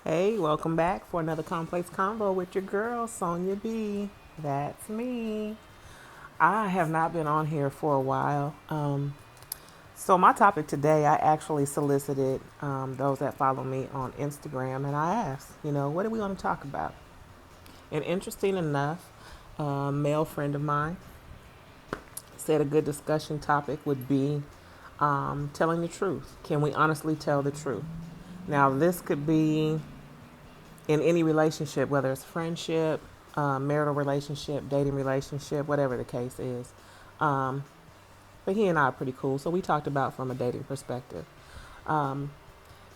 Hey, welcome back for another complex convo with your girl, Sonia B. That's me. I have not been on here for a while. So, my topic today, I actually solicited those that follow me on Instagram and I asked, what do we want to talk about? And interesting enough, a male friend of mine said a good discussion topic would be telling the truth. Can we honestly tell the truth? Now, this could be in any relationship, whether it's friendship, marital relationship, dating relationship, whatever the case is. Um, but he and I are pretty cool, so we talked about from a dating perspective. Um,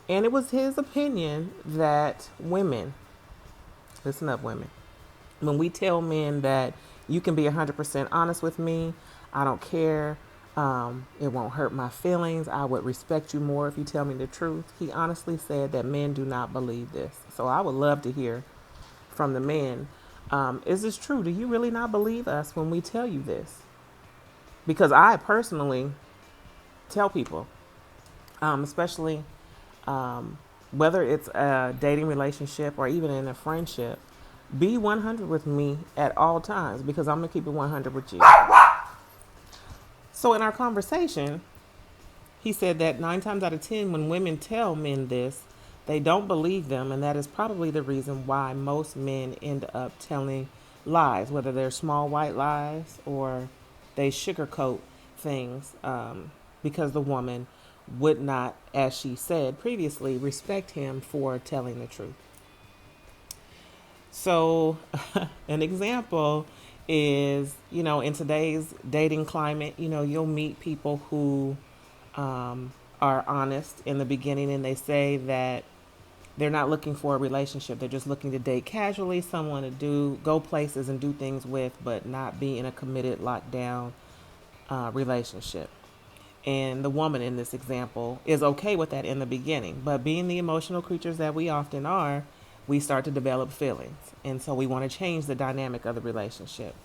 and it was his opinion that women, listen up, women, when we tell men that you can be 100% honest with me, I don't care. It won't hurt my feelings. I would respect you more if you tell me the truth. He honestly said that men do not believe this. So I would love to hear from the men. Is this true? Do you really not believe us when we tell you this? Because I personally tell people, especially whether it's a dating relationship or even in a friendship, be 100 with me at all times because I'm going to keep it 100 with you. So in our conversation, he said that 9 times out of 10, when women tell men this, they don't believe them, and that is probably the reason why most men end up telling lies, whether they're small white lies or they sugarcoat things, because the woman would not, as she said previously, respect him for telling the truth. So, an example is, in today's dating climate, you'll meet people who are honest in the beginning and they say that they're not looking for a relationship. They're just looking to date casually, someone to go places and do things with, but not be in a committed, locked down relationship. And the woman in this example is okay with that in the beginning. But being the emotional creatures that we often are, we start to develop feelings. And so we want to change the dynamic of the relationship.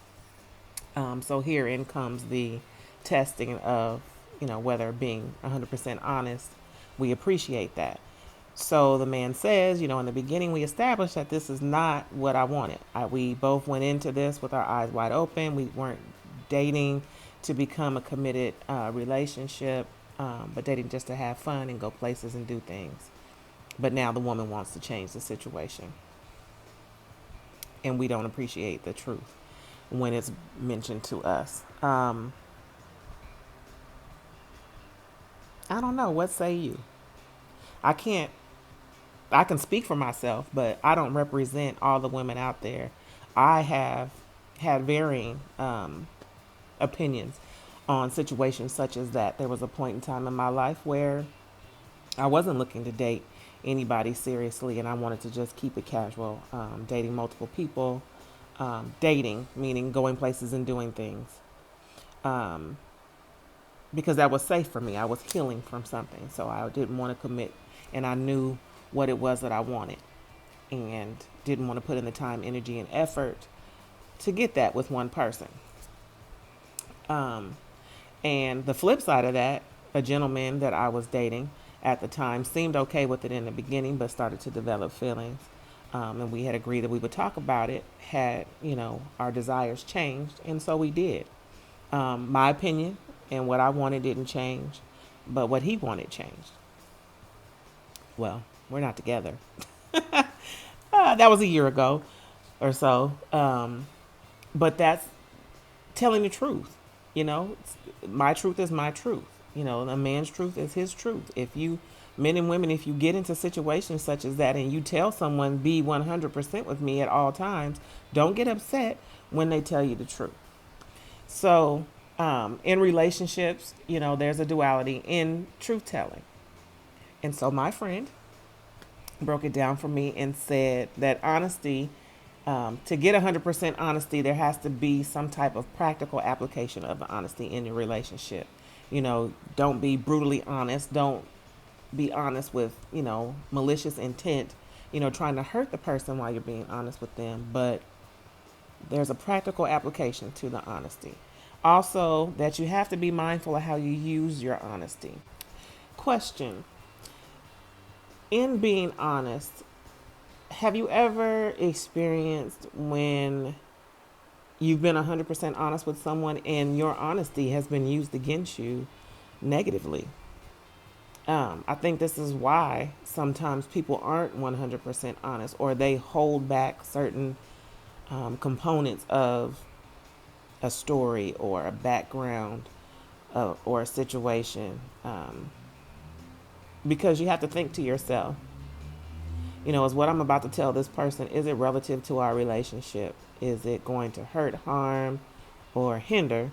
So herein comes the testing of, whether being 100% honest, we appreciate that. So the man says, in the beginning, we established that this is not what I wanted. We both went into this with our eyes wide open. We weren't dating to become a committed relationship, but dating just to have fun and go places and do things. But now the woman wants to change the situation, and we don't appreciate the truth when it's mentioned to us. I don't know. What say you? I can't I can speak for myself, but I don't represent all the women out there. I have had varying opinions on situations such as that. There was a point in time in my life where I wasn't looking to date anybody seriously, and I wanted to just keep it casual, dating multiple people, dating meaning going places and doing things, um, because that was safe for me. I was healing from something, so I didn't want to commit, and I knew what it was that I wanted and didn't want to put in the time, energy, and effort to get that with one person. Um, and the flip side of that, a gentleman that I was dating at the time seemed okay with it in the beginning, but started to develop feelings. And we had agreed that we would talk about it had, our desires changed. And so we did. My opinion and what I wanted didn't change, but what he wanted changed. Well, we're not together. That was a year ago or so. But that's telling the truth. My truth is my truth. A man's truth is his truth. If you, men and women, if you get into situations such as that and you tell someone, be 100% with me at all times, don't get upset when they tell you the truth. So, in relationships, there's a duality in truth telling. And so my friend broke it down for me and said that honesty, to get 100% honesty, there has to be some type of practical application of the honesty in your relationship. Don't be brutally honest. Don't be honest with, malicious intent, trying to hurt the person while you're being honest with them. But there's a practical application to the honesty. Also, that you have to be mindful of how you use your honesty. Question: in being honest, Have you ever experienced when you've been 100% honest with someone and your honesty has been used against you negatively? I think this is why sometimes people aren't 100% honest, or they hold back certain components of a story or a background or a situation, because you have to think to yourself, is what I'm about to tell this person, is it relative to our relationship? Is it going to hurt, harm, or hinder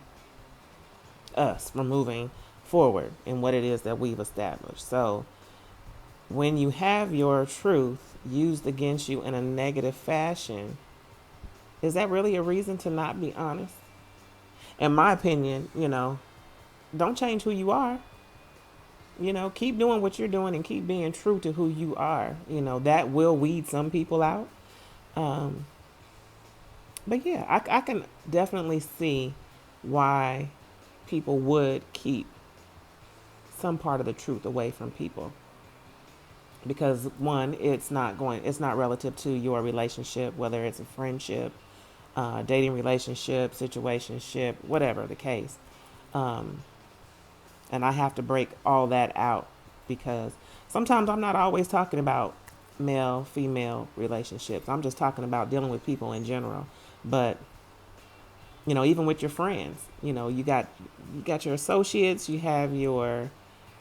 us from moving forward in what it is that we've established? So when you have your truth used against you in a negative fashion, is that really a reason to not be honest? In my opinion, don't change who you are. Keep doing what you're doing and keep being true to who you are. That will weed some people out. Um, but yeah, I can definitely see why people would keep some part of the truth away from people. Because one, it's not relative to your relationship, whether it's a friendship, dating relationship, situationship, whatever the case. Um, and I have to break all that out because sometimes I'm not always talking about male female relationships. I'm just talking about dealing with people in general. But even with your friends, you got your associates, you have your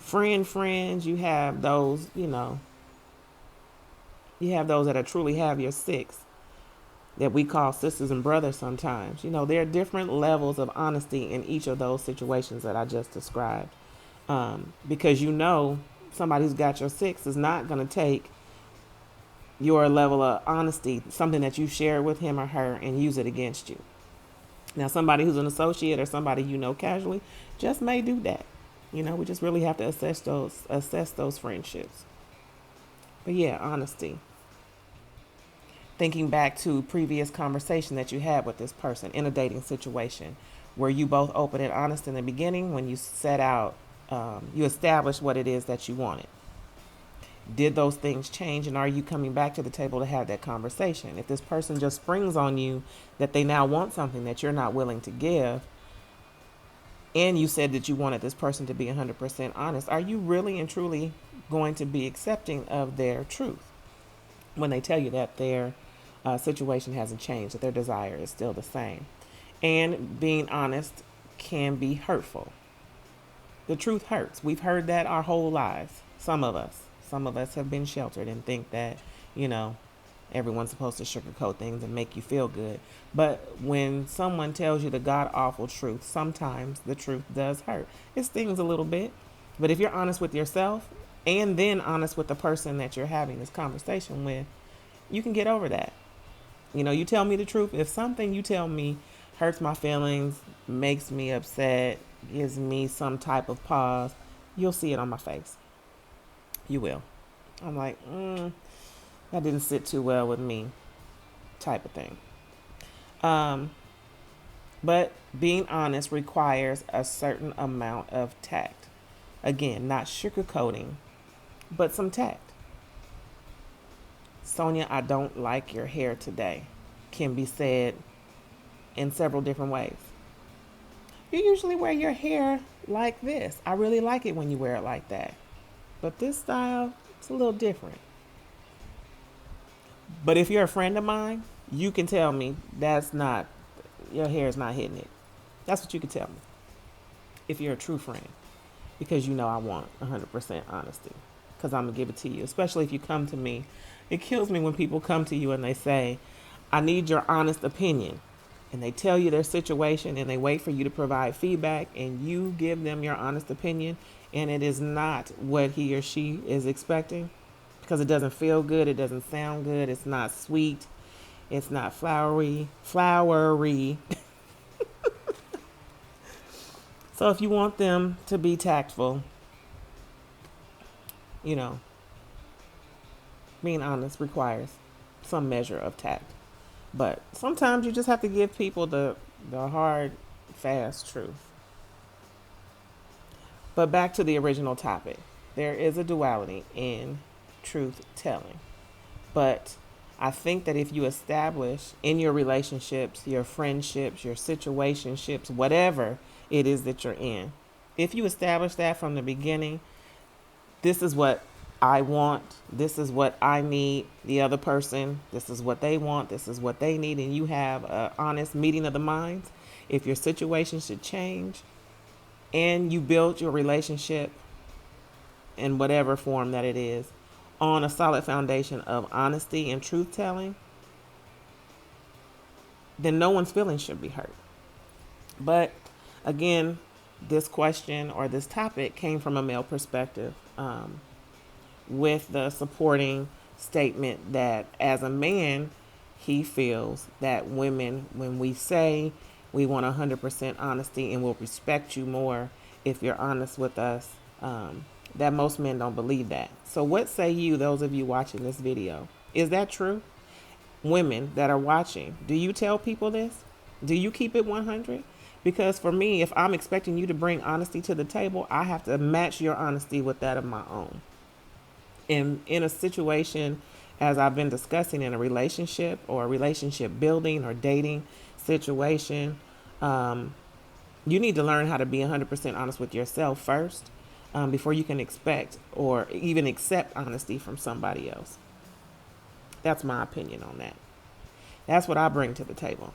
friends, you have those, you have those that are truly have your six, that we call sisters and brothers sometimes. There are different levels of honesty in each of those situations that I just described. Because somebody who's got your six is not going to take your level of honesty, something that you share with him or her, and use it against you. Now, somebody who's an associate or somebody casually just may do that. We just really have to assess those friendships. But yeah, honesty. Thinking back to previous conversation that you had with this person in a dating situation, were you both open and honest in the beginning when you set out, you established what it is that you wanted? Did those things change, and are you coming back to the table to have that conversation? If this person just springs on you that they now want something that you're not willing to give, and you said that you wanted this person to be 100% honest, are you really and truly going to be accepting of their truth when they tell you that their situation hasn't changed, that their desire is still the same? And being honest can be hurtful. The truth hurts. We've heard that our whole lives. Some of us have been sheltered and think that, everyone's supposed to sugarcoat things and make you feel good. But when someone tells you the god awful truth, sometimes the truth does hurt. It stings a little bit. But if you're honest with yourself and then honest with the person that you're having this conversation with, you can get over that. You tell me the truth. If something you tell me hurts my feelings, makes me upset, gives me some type of pause, you'll see it on my face. You will. I'm like, that didn't sit too well with me, type of thing. But being honest requires a certain amount of tact. Again, not sugarcoating, but some tact. Sonia, I don't like your hair today, can be said in several different ways. You usually wear your hair like this. I really like it when you wear it like that. But this style, it's a little different. But if you're a friend of mine, you can tell me your hair is not hitting it. That's what you can tell me. If you're a true friend. Because I want 100% honesty. Because I'm going to give it to you. Especially if you come to me. It kills me when people come to you and they say, I need your honest opinion. And they tell you their situation and they wait for you to provide feedback and you give them your honest opinion and it is not what he or she is expecting because it doesn't feel good, it doesn't sound good, it's not sweet, it's not flowery. So if you want them to be tactful, being honest requires some measure of tact. But sometimes you just have to give people the hard, fast truth. But back to the original topic. There is a duality in truth telling. But I think that if you establish in your relationships, your friendships, your situationships, whatever it is that you're in, if you establish that from the beginning, this is what I want, this is what I need, the other person, this is what they want, this is what they need, and you have an honest meeting of the minds, if your situation should change and you build your relationship in whatever form that it is on a solid foundation of honesty and truth telling, then no one's feelings should be hurt. But again, this question or this topic came from a male perspective, with the supporting statement that as a man, he feels that women, when we say we want 100% honesty and we'll respect you more if you're honest with us, that most men don't believe that. So what say you, those of you watching this video? Is that true? Women that are watching, do you tell people this? Do you keep it 100? Because for me, if I'm expecting you to bring honesty to the table, I have to match your honesty with that of my own. And in a situation, as I've been discussing, in a relationship or a relationship building or dating situation, you need to learn how to be 100% honest with yourself first, before you can expect or even accept honesty from somebody else. That's my opinion on that. That's what I bring to the table.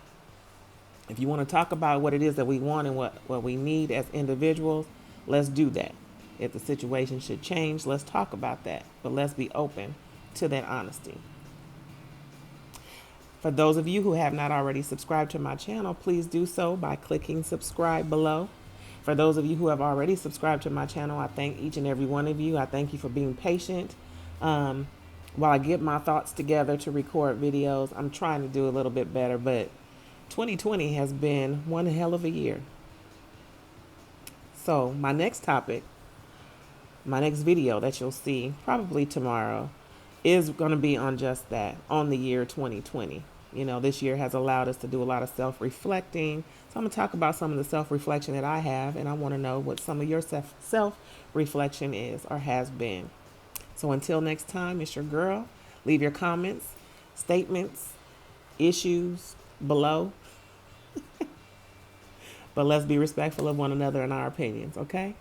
If you want to talk about what it is that we want and what we need as individuals, let's do that. If the situation should change, let's talk about that. But let's be open to that honesty. For those of you who have not already subscribed to my channel, please do so by clicking subscribe below. For those of you who have already subscribed to my channel, I thank each and every one of you. I thank you for being patient. While I get my thoughts together to record videos, I'm trying to do a little bit better, but 2020 has been one hell of a year. So my next topic, my next video that you'll see probably tomorrow, is going to be on just that, on the year 2020. You know, this year has allowed us to do a lot of self-reflecting. So I'm going to talk about some of the self-reflection that I have, and I want to know what some of your self-reflection is or has been. So until next time, it's your girl. Leave your comments, statements, issues below. But let's be respectful of one another and our opinions, okay?